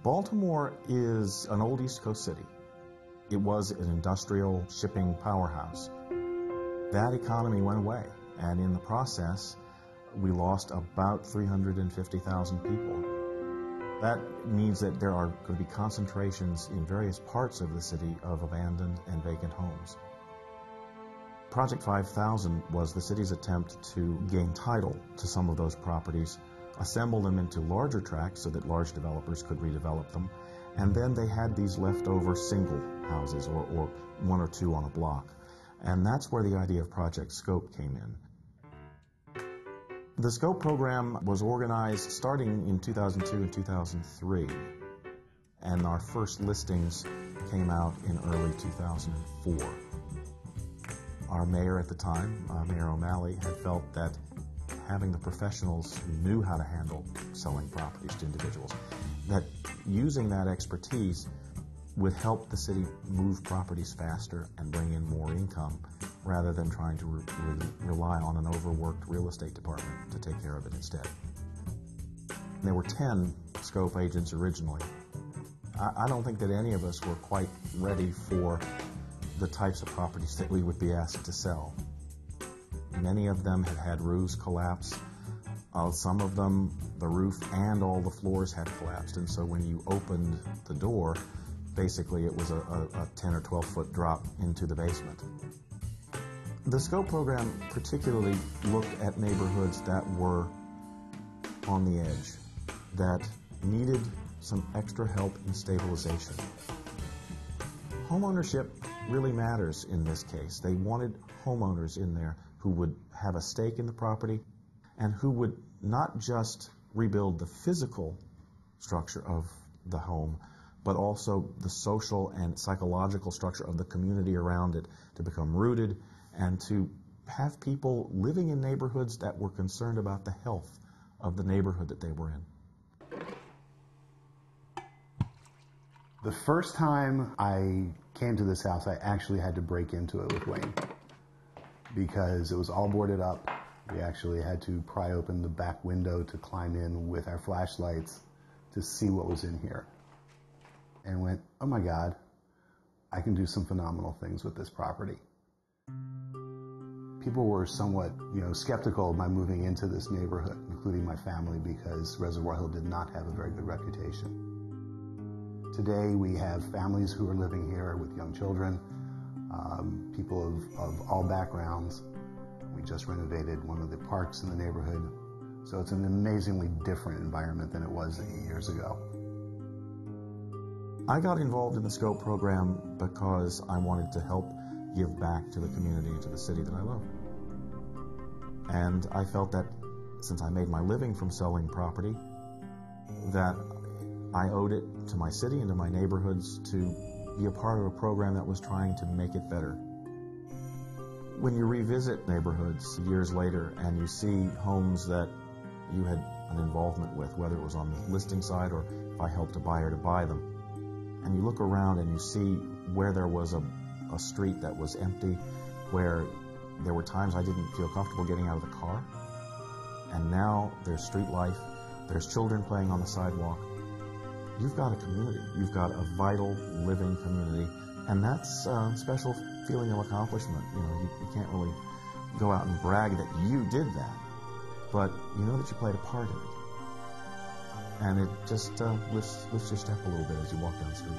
Baltimore is an old East Coast city. It was an industrial shipping powerhouse. That economy went away, and in the process, we lost about 350,000 people. That means that there are going to be concentrations in various parts of the city of abandoned and vacant homes. Project 5000 was the city's attempt to gain title to some of those properties, assemble them into larger tracts so that large developers could redevelop them, and then they had these leftover single houses or one or two on a block. And that's where the idea of Project Scope came in. The Scope program was organized starting in 2002 and 2003, and our first listings came out in early 2004. Our mayor at the time, Mayor O'Malley, had felt that having the professionals who knew how to handle selling properties to individuals, that using that expertise would help the city move properties faster and bring in more income rather than trying to rely on an overworked real estate department to take care of it instead. There were 10 Scope agents originally. I don't think that any of us were quite ready for the types of properties that we would be asked to sell. Many of them had had roofs collapse. Some of them, the roof and all the floors had collapsed, and so when you opened the door, basically it was a 10 or 12 foot drop into the basement. The Scope program particularly looked at neighborhoods that were on the edge, that needed some extra help in stabilization. Homeownership really matters in this case. They wanted homeowners in there who would have a stake in the property and who would not just rebuild the physical structure of the home, but also the social and psychological structure of the community around it, to become rooted and to have people living in neighborhoods that were concerned about the health of the neighborhood that they were in. The first time I came to this house, I actually had to break into it with Wayne because it was all boarded up. We actually had to pry open the back window to climb in with our flashlights to see what was in here. And went, oh my God, I can do some phenomenal things with this property. People were somewhat, skeptical of my moving into this neighborhood, including my family, because Reservoir Hill did not have a very good reputation. Today we have families who are living here with young children, people of all backgrounds. We just renovated one of the parks in the neighborhood. So it's an amazingly different environment than it was 8 years ago. I got involved in the Scope program because I wanted to help give back to the community and to the city that I love. And I felt that since I made my living from selling property, that I owed it to my city and to my neighborhoods to be a part of a program that was trying to make it better. When you revisit neighborhoods years later and you see homes that you had an involvement with, whether it was on the listing side or if I helped a buyer to buy them, and you look around and you see where there was a street that was empty, where there were times I didn't feel comfortable getting out of the car, and now there's street life, there's children playing on the sidewalk. You've got a community. You've got a vital, living community, and that's a special feeling of accomplishment. You can't really go out and brag that you did that, but you know that you played a part in it. And it just lifts your step a little bit as you walk down the street.